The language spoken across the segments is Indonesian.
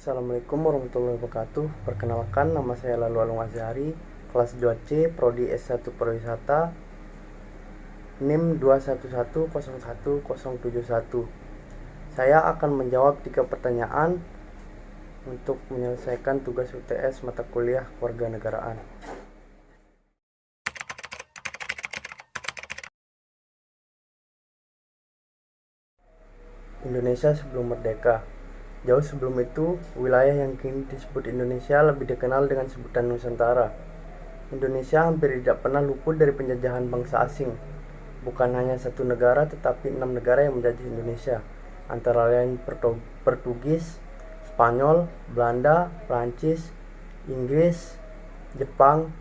Assalamualaikum warahmatullahi wabarakatuh. Perkenalkan, nama saya Lalu Alung Azhari, kelas 2C, Prodi S1 Pariwisata, NIM 211011071. Saya akan menjawab 3 pertanyaan untuk menyelesaikan tugas UTS mata kuliah kewarganegaraan. Indonesia sebelum merdeka. Jauh sebelum itu, wilayah yang kini disebut Indonesia lebih dikenal dengan sebutan Nusantara. Indonesia hampir tidak pernah luput dari penjajahan bangsa asing. Bukan hanya satu negara, tetapi 6 negara yang menjajah Indonesia, antara lain Portugis, Spanyol, Belanda, Prancis, Inggris, Jepang.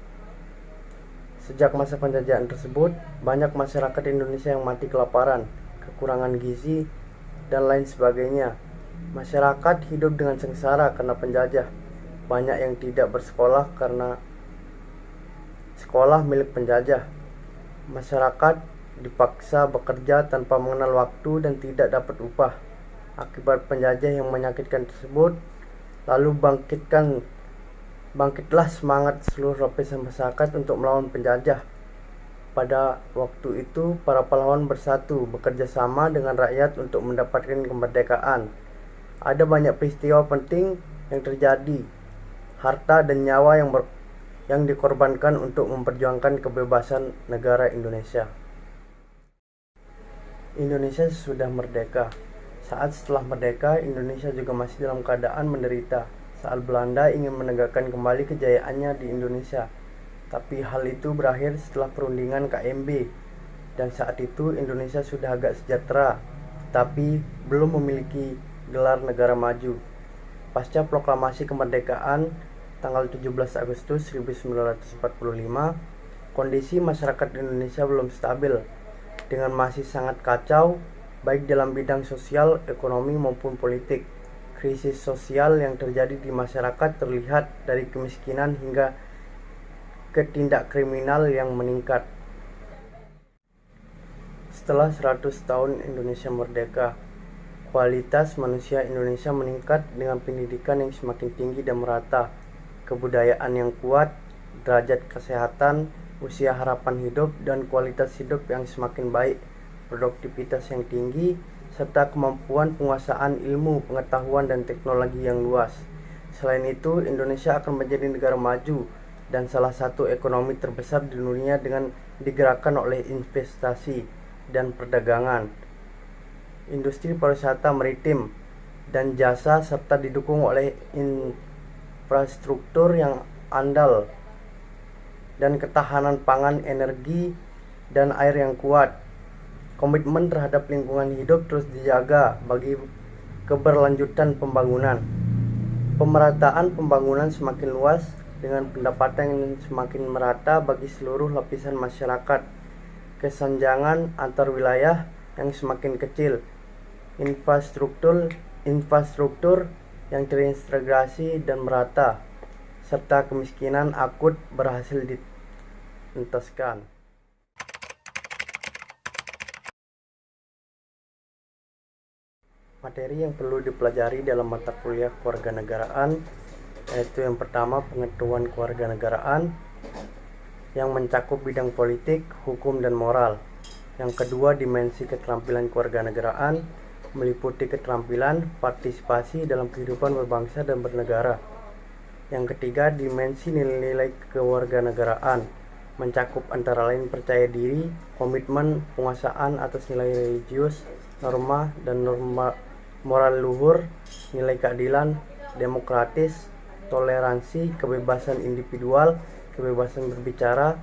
Sejak masa penjajahan tersebut, banyak masyarakat Indonesia yang mati kelaparan, kekurangan gizi, dan lain sebagainya. Masyarakat hidup dengan sengsara karena penjajah. Banyak yang tidak bersekolah karena sekolah milik penjajah. Masyarakat dipaksa bekerja tanpa mengenal waktu dan tidak dapat upah. Akibat penjajah yang menyakitkan tersebut, lalu bangkitlah semangat seluruh lapisan masyarakat untuk melawan penjajah. Pada waktu itu, para pahlawan bersatu, bekerja sama dengan rakyat untuk mendapatkan kemerdekaan. Ada banyak peristiwa penting yang terjadi, harta dan nyawa yang dikorbankan untuk memperjuangkan kebebasan negara Indonesia. Indonesia sudah merdeka. Saat setelah merdeka, Indonesia juga masih dalam keadaan menderita saat Belanda ingin menegakkan kembali kejayaannya di Indonesia. Tapi hal itu berakhir setelah perundingan KMB, dan saat itu Indonesia sudah agak sejahtera, tetapi belum memiliki gelar negara maju. Pasca proklamasi kemerdekaan tanggal 17 Agustus 1945, kondisi masyarakat Indonesia belum stabil, dengan masih sangat kacau, baik dalam bidang sosial, ekonomi maupun politik. Krisis sosial yang terjadi di masyarakat terlihat dari kemiskinan hingga ke tindak kriminal yang meningkat. Setelah 100 tahun Indonesia merdeka, kualitas manusia Indonesia meningkat dengan pendidikan yang semakin tinggi dan merata, kebudayaan yang kuat, derajat kesehatan, usia harapan hidup, dan kualitas hidup yang semakin baik, produktivitas yang tinggi, serta kemampuan penguasaan ilmu, pengetahuan, dan teknologi yang luas. Selain itu, Indonesia akan menjadi negara maju dan salah satu ekonomi terbesar di dunia dengan digerakkan oleh investasi dan perdagangan, industri pariwisata maritim, dan jasa, serta didukung oleh infrastruktur yang andal dan ketahanan pangan, energi, dan air yang kuat. Komitmen terhadap lingkungan hidup terus dijaga bagi keberlanjutan pembangunan. Pemerataan pembangunan semakin luas dengan pendapatan yang semakin merata bagi seluruh lapisan masyarakat. Kesenjangan antar wilayah yang semakin kecil. Infrastruktur yang terintegrasi dan merata, serta kemiskinan akut berhasil dituntaskan. Materi yang perlu dipelajari dalam mata kuliah kewarganegaraan yaitu yang pertama, pengetahuan kewarganegaraan yang mencakup bidang politik, hukum, dan moral. Yang kedua, dimensi keterampilan kewarganegaraan meliputi keterampilan partisipasi dalam kehidupan berbangsa dan bernegara. Yang ketiga, dimensi nilai-nilai kewarganegaraan mencakup antara lain percaya diri, komitmen, penguasaan atas nilai religius, norma dan norma moral luhur, nilai keadilan, demokratis, toleransi, kebebasan individual, kebebasan berbicara,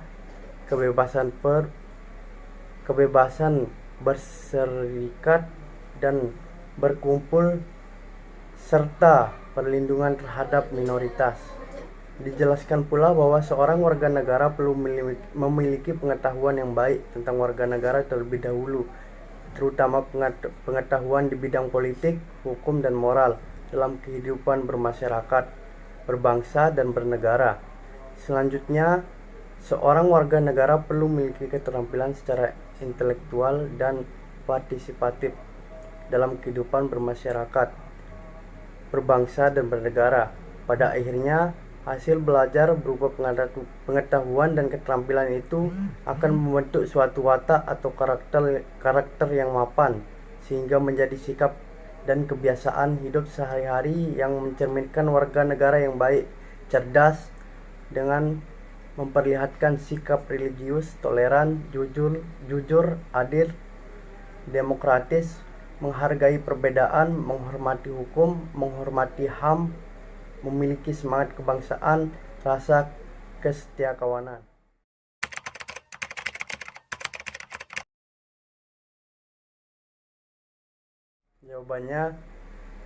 kebebasan berserikat dan berkumpul, serta perlindungan terhadap minoritas. Dijelaskan pula bahwa seorang warga negara perlu memiliki pengetahuan yang baik tentang warga negara terlebih dahulu, terutama pengetahuan di bidang politik, hukum, dan moral dalam kehidupan bermasyarakat, berbangsa, dan bernegara. Selanjutnya, seorang warga negara perlu memiliki keterampilan secara intelektual dan partisipatif dalam kehidupan bermasyarakat. berbangsa dan bernegara. Pada akhirnya, hasil belajar berupa pengetahuan dan keterampilan itu akan membentuk suatu watak atau karakter yang mapan, sehingga menjadi sikap dan kebiasaan hidup sehari-hari yang mencerminkan warga negara yang baik, cerdas, dengan memperlihatkan sikap religius, toleran, jujur, adil, demokratis, menghargai perbedaan, menghormati hukum, menghormati HAM, memiliki semangat kebangsaan, rasa kesetiakawanan. Jawabannya,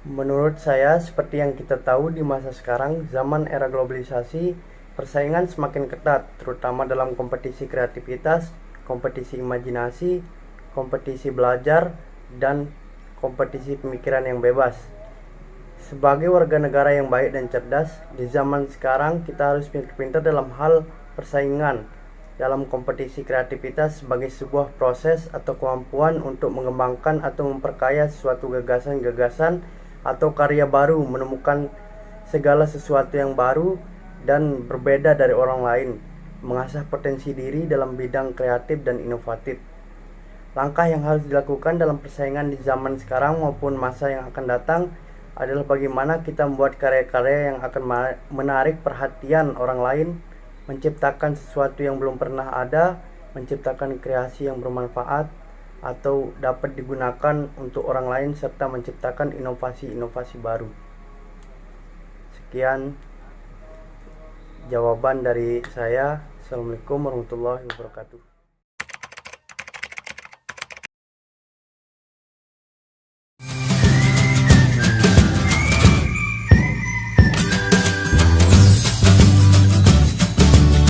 menurut saya seperti yang kita tahu di masa sekarang, zaman era globalisasi, persaingan semakin ketat, terutama dalam kompetisi kreativitas, kompetisi imajinasi, kompetisi belajar, dan kompetisi pemikiran yang bebas. Sebagai warga negara yang baik dan cerdas, di zaman sekarang kita harus pintar-pintar dalam hal persaingan, dalam kompetisi kreativitas sebagai sebuah proses atau kemampuan untuk mengembangkan atau memperkaya suatu gagasan-gagasan atau karya baru, menemukan segala sesuatu yang baru dan berbeda dari orang lain, mengasah potensi diri dalam bidang kreatif dan inovatif. Langkah yang harus dilakukan dalam persaingan di zaman sekarang maupun masa yang akan datang adalah bagaimana kita membuat karya-karya yang akan menarik perhatian orang lain, menciptakan sesuatu yang belum pernah ada, menciptakan kreasi yang bermanfaat atau dapat digunakan untuk orang lain, serta menciptakan inovasi-inovasi baru. Sekian jawaban dari saya. Assalamualaikum warahmatullahi wabarakatuh.